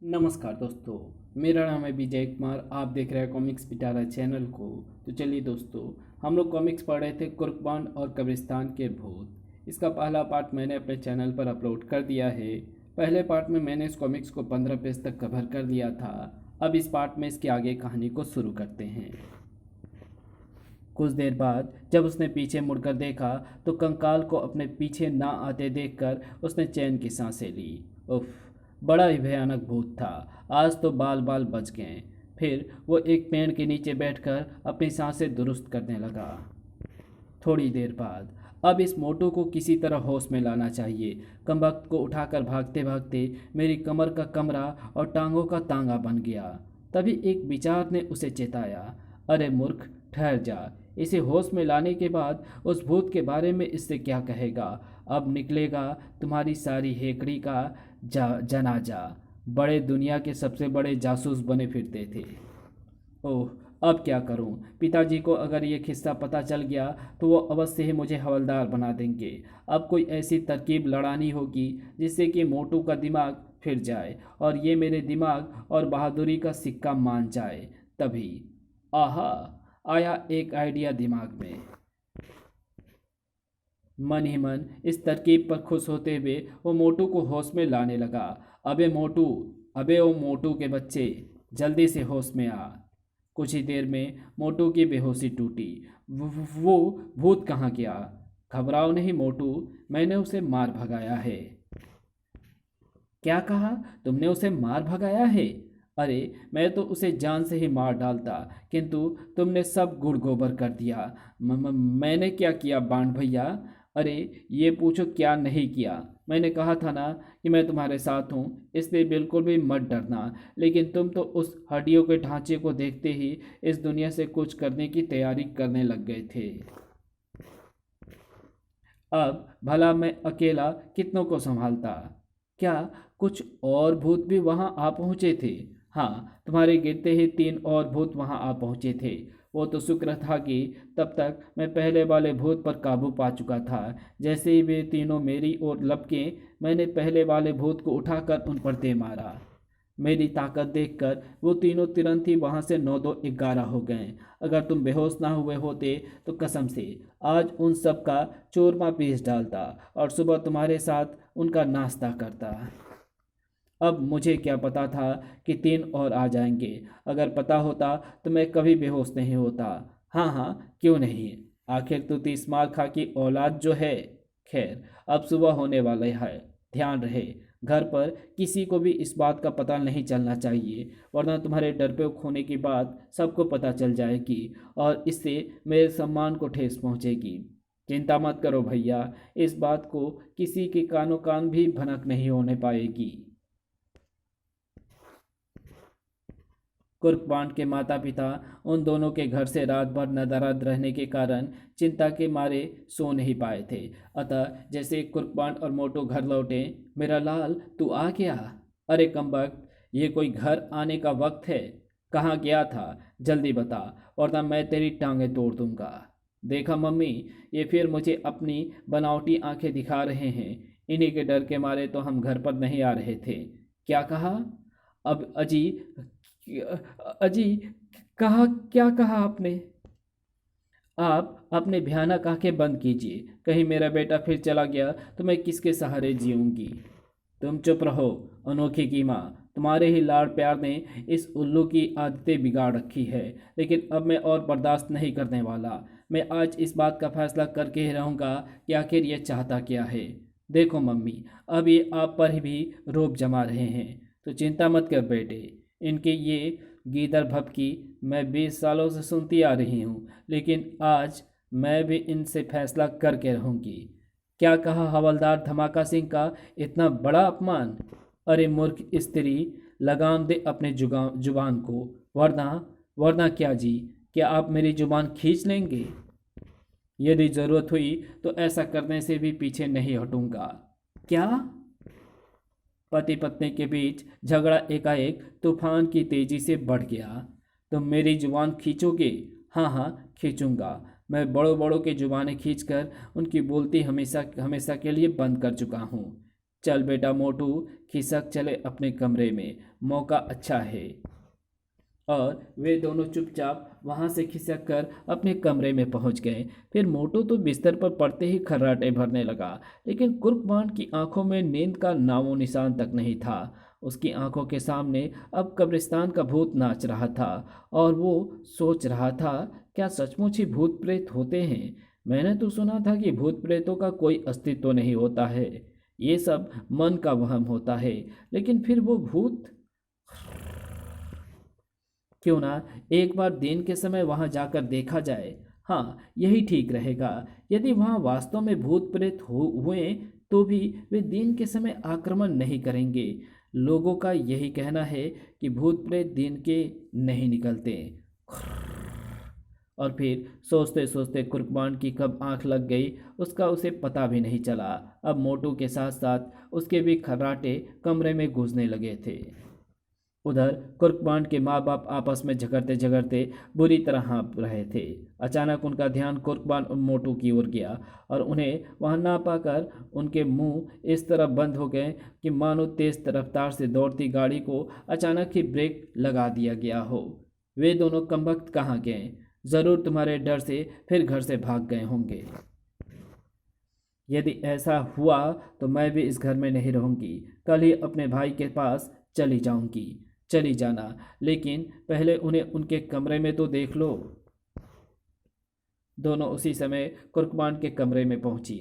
नमस्कार दोस्तों। मेरा नाम है विजय कुमार। आप देख रहे हैं कॉमिक्स पिटारा चैनल को। तो चलिए दोस्तों, हम लोग कॉमिक्स पढ़ रहे थे कुर्कबान और कब्रिस्तान के भूत। इसका पहला पार्ट मैंने अपने चैनल पर अपलोड कर दिया है। पहले पार्ट में मैंने इस कॉमिक्स को 15 पेज तक कवर कर लिया था। अब इस पार्ट में इसके आगे कहानी को शुरू करते हैं। कुछ देर बाद जब उसने पीछे मुड़कर देखा तो कंकाल को अपने पीछे ना आते देखकर उसने चैन की सांसें ली। उफ, बड़ा ही भयानक भूत था। आज तो बाल बाल बच गए। फिर वो एक पेड़ के नीचे बैठकर अपनी सांसें दुरुस्त करने लगा। थोड़ी देर बाद अब इस मोटू को किसी तरह होश में लाना चाहिए। कमबख्त को उठाकर भागते भागते मेरी कमर का कमरा और टांगों का तांगा बन गया। तभी एक विचार ने उसे चेताया, अरे मूर्ख, ठहर जा। इसे होश में लाने के बाद उस भूत के बारे में इससे क्या कहेगा। अब निकलेगा तुम्हारी सारी हेकड़ी का जनाजा। बड़े दुनिया के सबसे बड़े जासूस बने फिरते थे। ओह, अब क्या करूं? पिताजी को अगर ये किस्सा पता चल गया तो वो अवश्य ही मुझे हवलदार बना देंगे। अब कोई ऐसी तरकीब लड़ानी होगी जिससे कि मोटू का दिमाग फिर जाए और ये मेरे दिमाग और बहादुरी का सिक्का मान जाए। तभी आहा, आया एक आइडिया दिमाग में। मन ही मन इस तरकीब पर खुश होते हुए वो मोटू को होश में लाने लगा। अबे मोटू, अबे ओ मोटू के बच्चे, जल्दी से होश में आ। कुछ ही देर में मोटू की बेहोशी टूटी। वो भूत कहाँ गया? घबराओ नहीं मोटू, मैंने उसे मार भगाया है। क्या कहा? तुमने उसे मार भगाया है? अरे, मैं तो उसे जान से ही मार डालता, किंतु तुमने सब गुड़ गोबर कर दिया। मैंने क्या किया बांड भैया? अरे, ये पूछो क्या नहीं किया। मैंने कहा था ना कि मैं तुम्हारे साथ हूँ, इसलिए बिल्कुल भी मत डरना। लेकिन तुम तो उस हड्डियों के ढांचे को देखते ही इस दुनिया से कुछ करने की तैयारी करने लग गए थे। अब भला मैं अकेला कितनों को संभालता? क्या कुछ और भूत भी वहां आ पहुंचे थे? हाँ, तुम्हारे गिरते ही 3 और भूत वहां आ पहुंचे थे। वो तो शुक्र था कि तब तक मैं पहले वाले भूत पर काबू पा चुका था। जैसे ही वे तीनों मेरी ओर लपके, मैंने पहले वाले भूत को उठाकर उन पर दे मारा। मेरी ताकत देखकर वो तीनों तुरंत ही वहां से 9-2-11 हो गए। अगर तुम बेहोश ना हुए होते तो कसम से आज उन सब का चूरमा पीस डालता और सुबह तुम्हारे साथ उनका नाश्ता करता। अब मुझे क्या पता था कि 3 और आ जाएंगे। अगर पता होता तो मैं कभी बेहोश नहीं होता। हाँ हाँ, क्यों नहीं। आखिर तो 30 मार खा की औलाद जो है। खैर, अब सुबह होने वाले है। ध्यान रहे, घर पर किसी को भी इस बात का पता नहीं चलना चाहिए, वरना तुम्हारे डरपोक होने की बात सबको पता चल जाएगी और इससे मेरे सम्मान को ठेस पहुंचेगी। चिंता मत करो भैया, इस बात को किसी के कानो कान भी भनक नहीं होने पाएगी। कुर्कबांड के माता पिता उन दोनों के घर से रात भर नदारद रहने के कारण चिंता के मारे सो नहीं पाए थे। अतः जैसे कुर्कबांड और मोटो घर लौटे, मेरा लाल तू आ गया? अरे कमबख्त, ये कोई घर आने का वक्त है? कहाँ गया था? जल्दी बता, वरना मैं तेरी टांगें तोड़ दूंगा। देखा मम्मी, ये फिर मुझे अपनी बनावटी आंखें दिखा रहे हैं। इन्हीं के डर के मारे तो हम घर पर नहीं आ रहे थे। क्या कहा? अब अजी, अजी, कहा? क्या कहा आपने? आप अपने भयानक आंखें बंद कीजिए। कहीं मेरा बेटा फिर चला गया तो मैं किसके सहारे जीऊंगी? तुम चुप रहो अनोखी की माँ। तुम्हारे ही लाड़ प्यार ने इस उल्लू की आदतें बिगाड़ रखी है। लेकिन अब मैं और बर्दाश्त नहीं करने वाला। मैं आज इस बात का फैसला करके ही रहूँगा कि आखिर ये चाहता क्या है। देखो मम्मी, अब ये आप पर ही भी रोब जमा रहे हैं, तो चिंता मत कर बेटे। इनके ये गीदड़ भभकी मैं 20 सालों से सुनती आ रही हूँ, लेकिन आज मैं भी इनसे फैसला करके रहूँगी। क्या कहा हवलदार धमाका सिंह का इतना बड़ा अपमान? अरे मूर्ख स्त्री, लगाम दे अपने जुबान को, वरना वरना क्या जी? क्या आप मेरी जुबान खींच लेंगे? यदि जरूरत हुई तो ऐसा करने से भी पीछे नहीं हटूंगा। क्या? पति पत्नी के बीच झगड़ा एकाएक तूफान की तेजी से बढ़ गया। तुम मेरी जुबान खींचोगे? हाँ हाँ, खींचूंगा। मैं बड़ों बड़ों की जुबानें खींचकर उनकी बोलती हमेशा हमेशा के लिए बंद कर चुका हूँ। चल बेटा मोटू, खिसक चले अपने कमरे में, मौका अच्छा है। और वे दोनों चुपचाप वहां से खिसक कर अपने कमरे में पहुंच गए। फिर मोटू तो बिस्तर पर पड़ते ही खर्राटे भरने लगा, लेकिन कुर्कबान की आंखों में नींद का नामो निशान तक नहीं था। उसकी आंखों के सामने अब कब्रिस्तान का भूत नाच रहा था और वो सोच रहा था, क्या सचमुच ही भूत प्रेत होते हैं? मैंने तो सुना था कि भूत प्रेतों का कोई अस्तित्व नहीं होता है, ये सब मन का वहम होता है। लेकिन फिर वो भूत, क्यों ना एक बार दिन के समय वहां जाकर देखा जाए। हाँ, यही ठीक रहेगा। यदि वहां वास्तव में भूत प्रेत हुए तो भी वे दिन के समय आक्रमण नहीं करेंगे। लोगों का यही कहना है कि भूत प्रेत दिन के नहीं निकलते। और फिर सोचते सोचते कुर्बान की कब आंख लग गई उसका उसे पता भी नहीं चला। अब मोटू के साथ साथ उसके भी खर्राटे कमरे में गूंजने लगे थे। उधर कुर्कबान के माँ बाप आपस में झगड़ते झगड़ते बुरी तरह हाँफ रहे थे। अचानक उनका ध्यान कुर्कबान और मोटू की ओर गया और उन्हें वहां ना पाकर उनके मुंह इस तरह बंद हो गए कि मानो तेज रफ्तार से दौड़ती गाड़ी को अचानक ही ब्रेक लगा दिया गया हो। वे दोनों कमबख्त कहाँ गए? जरूर तुम्हारे डर से फिर घर से भाग गए होंगे। यदि ऐसा हुआ तो मैं भी इस घर में नहीं रहूंगी, कल ही अपने भाई के पास चली जाऊंगी। चली जाना, लेकिन पहले उन्हें उनके कमरे में तो देख लो। दोनों उसी समय कुर्कबान के कमरे में पहुंची।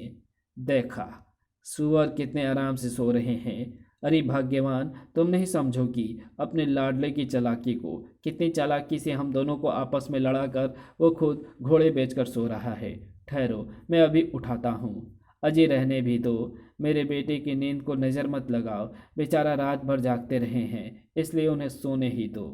देखा, सुअर कितने आराम से सो रहे हैं। अरे भाग्यवान, तुम नहीं समझोगी अपने लाडले की चालाकी को। कितनी चालाकी से हम दोनों को आपस में लड़ाकर वो खुद घोड़े बेचकर सो रहा है। ठहरो, मैं अभी उठाता हूँ। अजय रहने भी दो। मेरे बेटे की नींद को नज़र मत लगाओ, बेचारा रात भर जागते रहे हैं, इसलिए उन्हें सोने ही दो।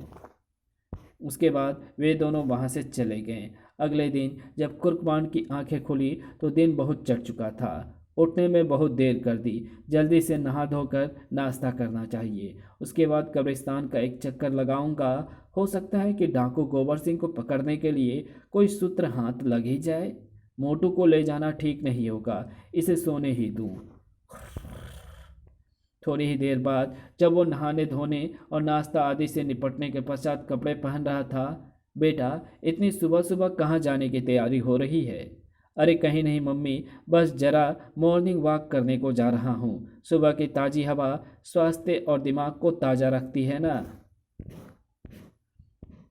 उसके बाद वे दोनों वहां से चले गए। अगले दिन जब कुर्कबान की आंखें खुली तो दिन बहुत चढ़ चुका था। उठने में बहुत देर कर दी। जल्दी से नहा धोकर नाश्ता करना चाहिए। उसके बाद कब्रिस्तान का एक चक्कर लगाऊंगा। हो सकता है कि डाकू गोबर सिंह को पकड़ने के लिए कोई सूत्र हाथ लग ही जाए। मोटू को ले जाना ठीक नहीं होगा, इसे सोने ही दूं। थोड़ी ही देर बाद जब वो नहाने धोने और नाश्ता आदि से निपटने के पश्चात कपड़े पहन रहा था, बेटा इतनी सुबह सुबह कहाँ जाने की तैयारी हो रही है? अरे कहीं नहीं मम्मी, बस जरा मॉर्निंग वॉक करने को जा रहा हूँ। सुबह की ताज़ी हवा स्वास्थ्य और दिमाग को ताज़ा रखती है ना।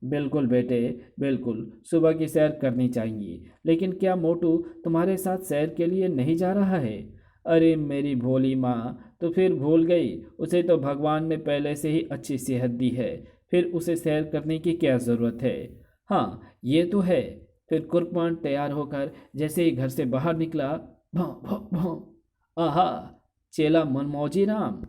बिल्कुल बेटे, बिल्कुल, सुबह की सैर करनी चाहिए। लेकिन क्या मोटू तुम्हारे साथ सैर के लिए नहीं जा रहा है? अरे मेरी भोली माँ तो फिर भूल गई, उसे तो भगवान ने पहले से ही अच्छी सेहत दी है, फिर उसे सैर करने की क्या ज़रूरत है? हाँ ये तो है। फिर कुर्बान तैयार होकर जैसे ही घर से बाहर निकला, भौं भौं भौं, आहा, चेला मनमौजी राम,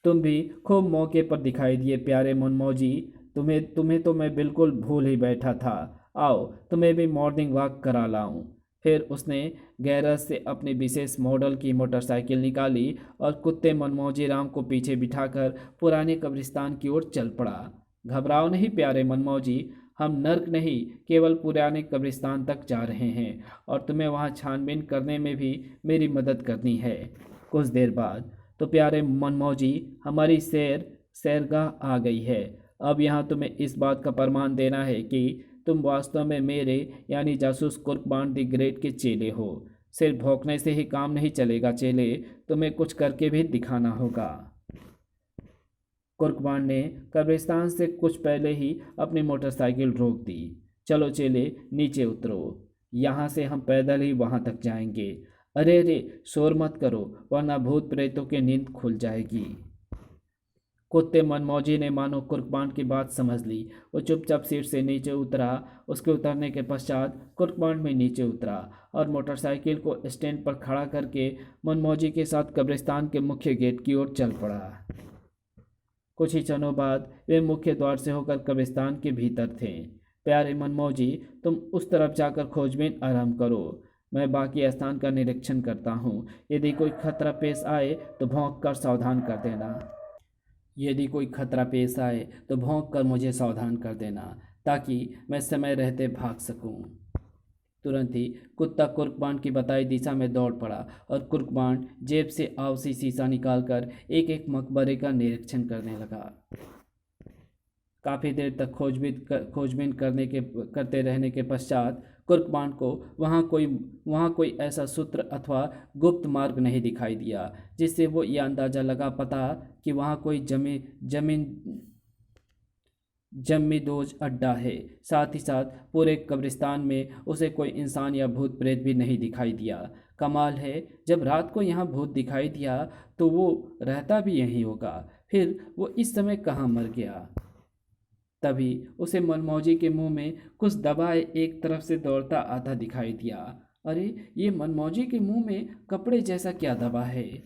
तुम भी खूब मौके पर दिखाई दिए प्यारे मनमौजी। तुम्हें तुम्हें तो मैं बिल्कुल भूल ही बैठा था। आओ तुम्हें भी मॉर्निंग वॉक करा लाऊं। फिर उसने गैरेज से अपनी विशेष मॉडल की मोटरसाइकिल निकाली और कुत्ते मनमौजी राम को पीछे बिठाकर पुराने कब्रिस्तान की ओर चल पड़ा। घबराओ नहीं प्यारे मनमौजी, हम नर्क नहीं, केवल पुराने कब्रिस्तान तक जा रहे हैं और तुम्हें वहां छानबीन करने में भी मेरी मदद करनी है। कुछ देर बाद तो प्यारे मनमौजी, हमारी सैरगाह आ गई है। अब यहाँ तुम्हें इस बात का प्रमाण देना है कि तुम वास्तव में मेरे यानी जासूस कुर्कबान द ग्रेट के चेले हो। सिर्फ भौंकने से ही काम नहीं चलेगा चेले, तुम्हें कुछ करके भी दिखाना होगा। कुर्कबान ने कब्रिस्तान से कुछ पहले ही अपनी मोटरसाइकिल रोक दी। चलो चेले नीचे उतरो, यहाँ से हम पैदल ही वहाँ तक जाएंगे। अरे अरे, शोर मत करो वरना भूत प्रेतों की नींद खुल जाएगी। कुत्ते मनमौजी ने मानो कुर्कबान की बात समझ ली। वो चुपचाप सीट से नीचे उतरा। उसके उतरने के पश्चात कुर्कबान भी नीचे उतरा और मोटरसाइकिल को स्टैंड पर खड़ा करके मनमौजी के साथ कब्रिस्तान के मुख्य गेट की ओर चल पड़ा। कुछ ही क्षणों बाद वे मुख्य द्वार से होकर कब्रिस्तान के भीतर थे। प्यारे मनमौजी, तुम उस तरफ जाकर खोजबीन आरंभ करो, मैं बाकी स्थान का निरीक्षण करता हूँ। यदि कोई खतरा पेश आए तो भौंक कर सावधान कर देना। यदि कोई खतरा पेश आए तो भौंक कर मुझे सावधान कर देना, ताकि मैं समय रहते भाग सकूं। तुरंत ही कुत्ता कुर्कबांड की बताई दिशा में दौड़ पड़ा और कुर्कबांड जेब से आवसी शीशा निकालकर एक एक मकबरे का निरीक्षण करने लगा। काफ़ी देर तक खोजबीन करते रहने के पश्चात कुर्कबांड को वहाँ कोई ऐसा सूत्र अथवा गुप्त मार्ग नहीं दिखाई दिया जिससे वो ये अंदाज़ा लगा पता कि वहाँ कोई जमींदोज अड्डा है। साथ ही साथ पूरे कब्रिस्तान में उसे कोई इंसान या भूत प्रेत भी नहीं दिखाई दिया। कमाल है, जब रात को यहाँ भूत दिखाई दिया तो वो रहता भी यहीं होगा, फिर वो इस समय कहाँ मर गया। तभी उसे मनमौजी के मुंह में कुछ दबाए एक तरफ से दौड़ता आता दिखाई दिया। अरे, ये मनमौजी के मुंह में कपड़े जैसा क्या दबा है?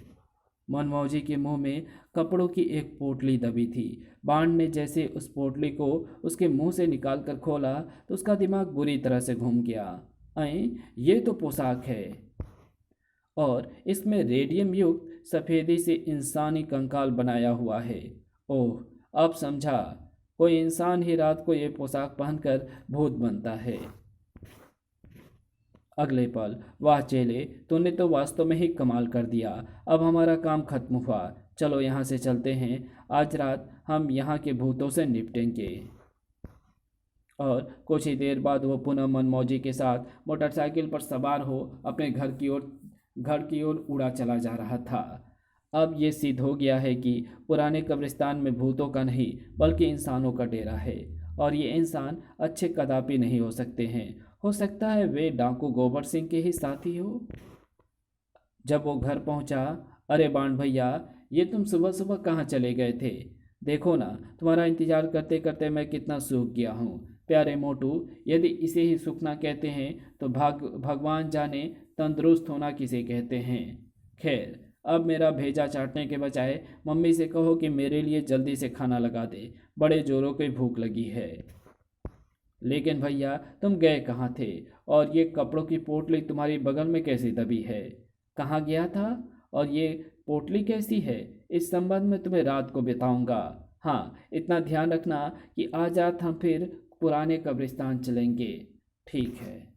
मनमौजी के मुंह में कपड़ों की एक पोटली दबी थी। बाण ने जैसे उस पोटली को उसके मुंह से निकाल कर खोला तो उसका दिमाग बुरी तरह से घूम गया। अरे, ये तो पोशाक है और इसमें रेडियम युक्त सफ़ेदी से इंसानी कंकाल बनाया हुआ है। ओह, अब समझा, कोई इंसान ही रात को ये पोशाक पहनकर भूत बनता है। अगले पल, वाह चेले, तूने तो वास्तव में ही कमाल कर दिया। अब हमारा काम खत्म हुआ, चलो यहाँ से चलते हैं। आज रात हम यहाँ के भूतों से निपटेंगे। और कुछ ही देर बाद वो पुनः मनमौजी के साथ मोटरसाइकिल पर सवार हो अपने घर की ओर उड़ा चला जा रहा था। अब ये सिद्ध हो गया है कि पुराने कब्रिस्तान में भूतों का नहीं बल्कि इंसानों का डेरा है, और ये इंसान अच्छे कदापि नहीं हो सकते हैं। हो सकता है वे डाकू गोबर सिंह के ही साथी हो। जब वो घर पहुंचा, अरे बाण भैया, ये तुम सुबह सुबह कहाँ चले गए थे? देखो ना, तुम्हारा इंतजार करते करते मैं कितना सूख गया हूँ। प्यारे मोटू, यदि इसे ही सूखना कहते हैं तो भगवान जाने तंदुरुस्त होना किसे कहते हैं। खैर, अब मेरा भेजा चाटने के बजाय मम्मी से कहो कि मेरे लिए जल्दी से खाना लगा दे, बड़े जोरों की भूख लगी है। लेकिन भैया, तुम गए कहाँ थे? और ये कपड़ों की पोटली तुम्हारी बगल में कैसी दबी है? कहाँ गया था? और ये पोटली कैसी है? इस संबंध में तुम्हें रात को बताऊंगा। हाँ, इतना ध्यान रखना कि आज रात हम फिर पुराने कब्रिस्तान चलेंगे। ठीक है।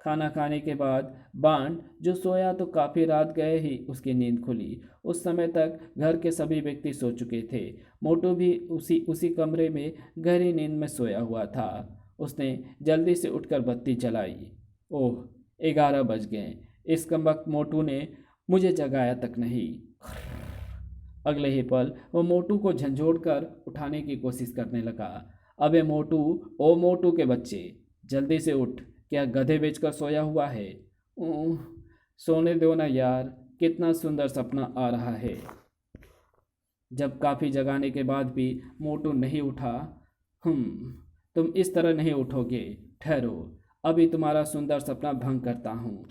खाना खाने के बाद बाण जो सोया तो काफ़ी रात गए ही उसकी नींद खुली। उस समय तक घर के सभी व्यक्ति सो चुके थे। मोटू भी उसी कमरे में गहरी नींद में सोया हुआ था। उसने जल्दी से उठकर बत्ती जलाई। ओह, 11 बज गए। इस कमबख्त मोटू ने मुझे जगाया तक नहीं। अगले ही पल वो मोटू को झंझोड़कर उठाने की कोशिश करने लगा। अबे मोटू, ओ मोटू के बच्चे, जल्दी से उठ। क्या गधे बेचकर सोया हुआ है? सोने दो ना यार, कितना सुंदर सपना आ रहा है। जब काफ़ी जगाने के बाद भी मोटू नहीं उठा, तुम इस तरह नहीं उठोगे। ठहरो, अभी तुम्हारा सुंदर सपना भंग करता हूँ।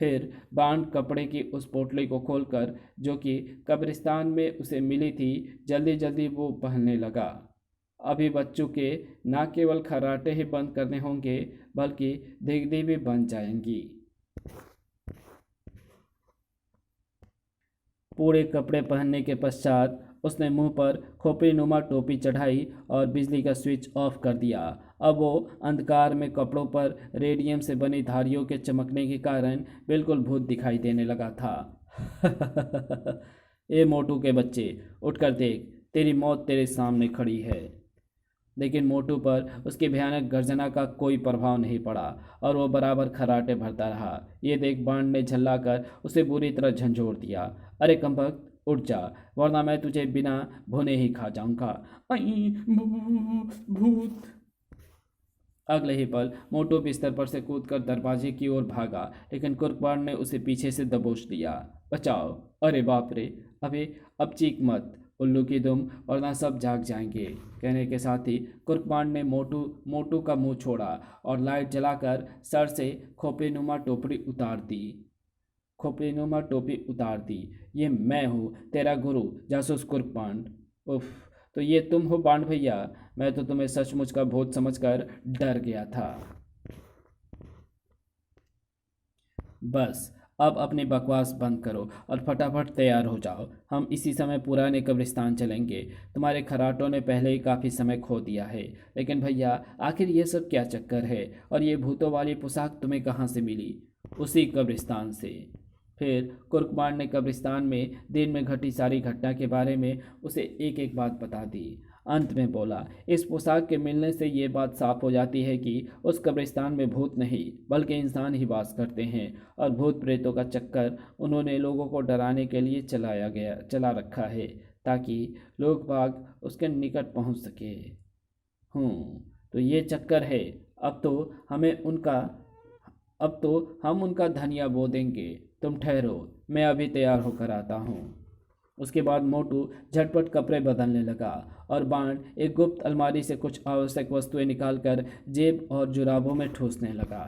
फिर बाण कपड़े की उस पोटली को खोलकर, जो कि कब्रिस्तान में उसे मिली थी, जल्दी जल्दी वो पहनने लगा। अभी बच्चों के न केवल खर्राटे ही बंद करने होंगे बल्कि दिगदी भी बन जाएंगी। पूरे कपड़े पहनने के पश्चात उसने मुंह पर खोपड़ी नुमा टोपी चढ़ाई और बिजली का स्विच ऑफ कर दिया। अब वो अंधकार में कपड़ों पर रेडियम से बनी धारियों के चमकने के कारण बिल्कुल भूत दिखाई देने लगा था। ए मोटू के बच्चे, उठकर देख, तेरी मौत तेरे सामने खड़ी है। लेकिन मोटू पर उसकी भयानक गर्जना का कोई प्रभाव नहीं पड़ा और वो बराबर खर्राटे भरता रहा। ये देख बाण ने झल्लाकर उसे बुरी तरह झंझोड़ दिया। अरे कमबख्त, उठ जा, वरना मैं तुझे बिना भुने ही खा जाऊंगा। भूत। अगले ही पल मोटू बिस्तर पर से कूदकर दरवाजे की ओर भागा, लेकिन कुर्कबाण ने उसे पीछे से दबोच लिया। बचाओ! अरे बाप रे! अबे अब चीख मत, उल्लू की दुम, वरना सब जाग जाएंगे। कहने के साथ ही कुर्कबाण ने मोटू का मुंह छोड़ा और लाइट जलाकर सर से खोपड़ीनुमा टोपी उतार दी। ये मैं हूँ, तेरा गुरु जासूस कुर्कबाण। उफ, तो ये तुम हो बाण भैया? मैं तो तुम्हें सचमुच का भूत समझकर डर गया था। बस अब अपनी बकवास बंद करो और फटाफट तैयार हो जाओ। हम इसी समय पुराने कब्रिस्तान चलेंगे। तुम्हारे खराटों ने पहले ही काफ़ी समय खो दिया है। लेकिन भैया, आखिर ये सब क्या चक्कर है? और ये भूतों वाली पोशाक तुम्हें कहाँ से मिली? उसी कब्रिस्तान से। फिर कुर्कबान ने कब्रिस्तान में दिन में घटी सारी घटना के बारे में उसे एक एक बात बता दी। अंत में बोला, इस पोशाक के मिलने से ये बात साफ हो जाती है कि उस कब्रिस्तान में भूत नहीं बल्कि इंसान ही वास करते हैं, और भूत प्रेतों का चक्कर उन्होंने लोगों को डराने के लिए चला रखा है, ताकि लोग बाग उसके निकट पहुंच सके। तो ये चक्कर है। अब तो हमें उनका अब तो हम उनका धनिया बो देंगे। तुम ठहरो, मैं अभी तैयार होकर आता हूँ। उसके बाद मोटू झटपट कपड़े बदलने लगा और बाण एक गुप्त अलमारी से कुछ आवश्यक वस्तुएं निकालकर जेब और जुराबों में ठूंसने लगा।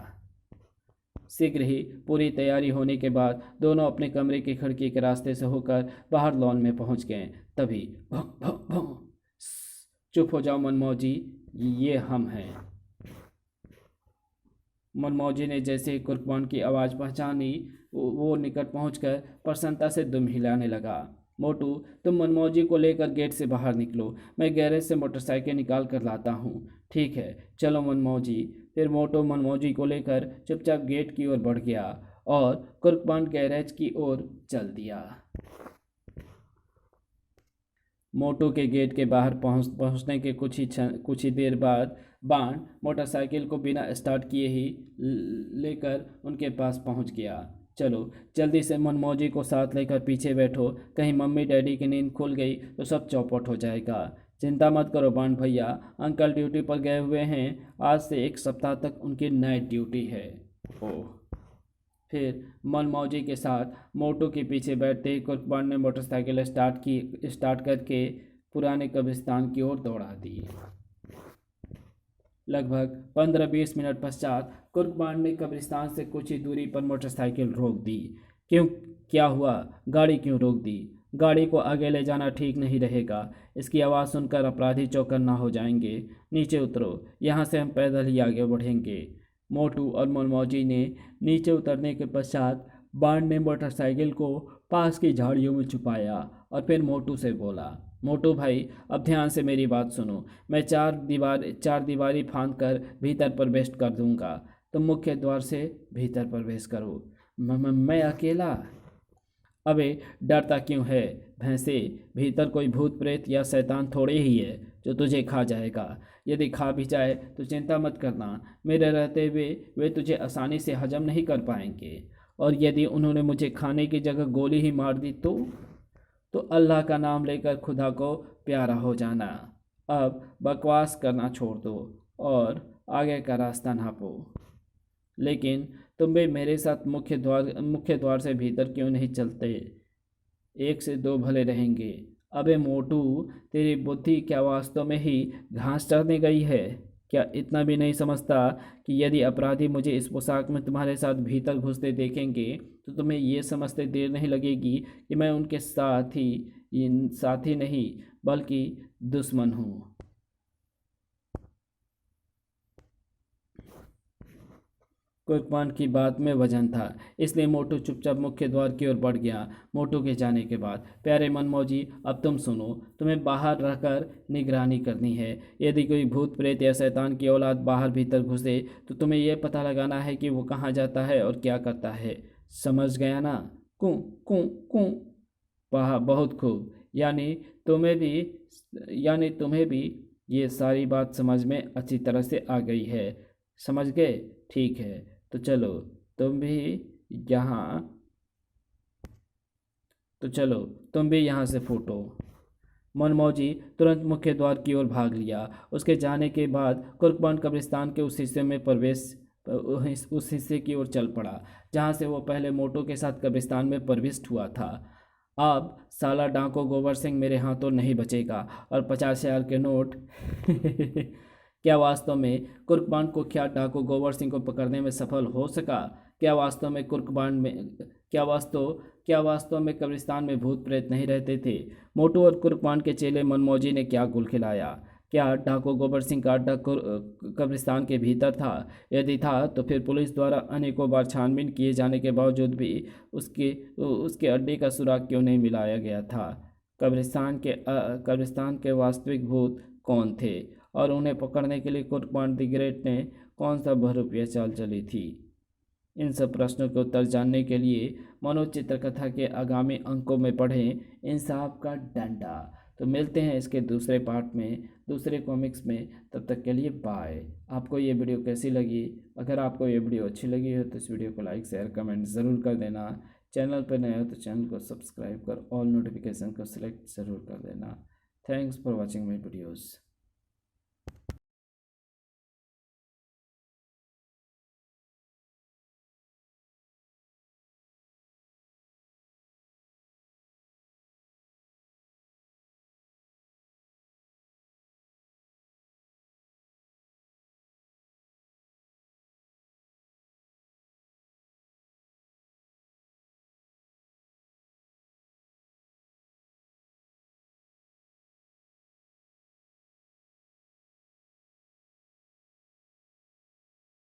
शीघ्र ही पूरी तैयारी होने के बाद दोनों अपने कमरे की खिड़की के रास्ते से होकर बाहर लॉन में पहुंच गए। तभी भौं भौं भौं, चुप हो जाओ मनमौजी, ये हम हैं। मनमौजी ने जैसे ही कुर्कबान की आवाज़ पहचानी, वो निकट पहुंचकर प्रसन्नता से दुम हिलाने लगा। मोटू, तुम मनमौजी को लेकर गेट से बाहर निकलो, मैं गैरेज से मोटरसाइकिल निकाल कर लाता हूँ। ठीक है, चलो मनमौजी। फिर मोटू मनमौजी को लेकर चुपचाप गेट की ओर बढ़ गया और कुर्कबान गैरेज की ओर चल दिया। मोटू के गेट के बाहर पहुंचने के कुछ ही देर बाद बाण मोटरसाइकिल को बिना स्टार्ट किए ही लेकर उनके पास पहुंच गया। चलो जल्दी से मनमौजी को साथ लेकर पीछे बैठो, कहीं मम्मी डैडी की नींद खुल गई तो सब चौपट हो जाएगा। चिंता मत करो बाण भैया, अंकल ड्यूटी पर गए हुए हैं, आज से 1 सप्ताह तक उनकी नाइट ड्यूटी है। ओह। फिर मनमौजी के साथ मोटू के पीछे बैठते ही कुर्कबान ने मोटरसाइकिल स्टार्ट करके पुराने कब्रिस्तान की ओर दौड़ा दी। लगभग 15-20 मिनट पश्चात कुर्कबान ने कब्रिस्तान से कुछ ही दूरी पर मोटरसाइकिल रोक दी। क्यों? क्या हुआ? गाड़ी क्यों रोक दी? गाड़ी को आगे ले जाना ठीक नहीं रहेगा। इसकी आवाज़ सुनकर अपराधी चौकन्ना हो जाएंगे। नीचे उतरो, यहाँ से हम पैदल ही आगे बढ़ेंगे। मोटू और मनमौजी ने नीचे उतरने के पश्चात बाण ने मोटरसाइकिल को पास की झाड़ियों में छुपाया और फिर मोटू से बोला, मोटू भाई, अब ध्यान से मेरी बात सुनो। मैं चार दीवारी फांद कर भीतर प्रवेश कर दूंगा। तुम मुख्य द्वार से भीतर प्रवेश करो। मैं अकेला? अबे डरता क्यों है भैंसे? भीतर कोई भूत प्रेत या शैतान थोड़े ही है जो तुझे खा जाएगा। यदि खा भी जाए तो चिंता मत करना, मेरे रहते हुए वे तुझे आसानी से हजम नहीं कर पाएंगे। और यदि उन्होंने मुझे खाने की जगह गोली ही मार दी तो अल्लाह का नाम लेकर खुदा को प्यारा हो जाना। अब बकवास करना छोड़ दो और आगे का रास्ता नापो। लेकिन तुम भी मेरे साथ मुख्य द्वार से भीतर क्यों नहीं चलते? 1 से 2 भले रहेंगे। अबे मोटू, तेरी बुद्धि क्या वास्तव में ही घास चरने गई है? क्या इतना भी नहीं समझता कि यदि अपराधी मुझे इस पोशाक में तुम्हारे साथ भीतर घुसते देखेंगे तो तुम्हें ये समझते देर नहीं लगेगी कि मैं उनके साथी नहीं बल्कि दुश्मन हूँ। कुर्कबान की बात में वजन था, इसलिए मोटू चुपचाप मुख्य द्वार की ओर बढ़ गया। मोटू के जाने के बाद, प्यारे मनमौजी, अब तुम सुनो, तुम्हें बाहर रहकर निगरानी करनी है। यदि कोई भूत प्रेत या शैतान की औलाद बाहर भीतर घुसे तो तुम्हें यह पता लगाना है कि वो कहाँ जाता है और क्या करता है। समझ गया ना? कूं कूं कूं। बहुत खूब। यानी तुम्हें भी ये सारी बात समझ में अच्छी तरह से आ गई है। समझ गए? ठीक है, तो चलो तुम भी यहाँ से फूटो। मनमौजी तुरंत मुख्य द्वार की ओर भाग लिया। उसके जाने के बाद कुर्कबान कब्रिस्तान के उस हिस्से की ओर चल पड़ा जहाँ से वो पहले मोटू के साथ कब्रिस्तान में प्रविष्ट हुआ था। अब साला डाको गोबर सिंह मेरे हाथों नहीं बचेगा और 50,000 के नोट क्या वास्तव में कुर्कबान को क्या डाकू गोबर सिंह को पकड़ने में सफल हो सका? क्या वास्तव में कब्रिस्तान में भूत प्रेत नहीं रहते थे? मोटू और कुर्कबान के चेले मनमौजी ने क्या गुल खिलाया? क्या डाकू गोबर सिंह का अड्डा कब्रिस्तान के भीतर था? यदि था तो फिर पुलिस द्वारा अनेकों बार छानबीन किए जाने के बावजूद भी उसके उसके अड्डे का सुराग क्यों नहीं मिलाया गया था? कब्रिस्तान के वास्तविक भूत कौन थे और उन्हें पकड़ने के लिए कुर्बान द ग्रेट ने कौन सा बहुरूपिया चाल चली थी? इन सब प्रश्नों के उत्तर जानने के लिए मनोचित्र कथा के आगामी अंकों में पढ़ें इंसाफ का डंडा। तो मिलते हैं इसके दूसरे पार्ट में, दूसरे कॉमिक्स में। तब तक के लिए बाय। आपको ये वीडियो कैसी लगी? अगर आपको ये वीडियो अच्छी लगी हो तो इस वीडियो को लाइक शेयर कमेंट ज़रूर कर देना। चैनल पर नए हो तो चैनल को सब्सक्राइब कर ऑल नोटिफिकेशन को सिलेक्ट ज़रूर कर देना। Thanks for watching my videos.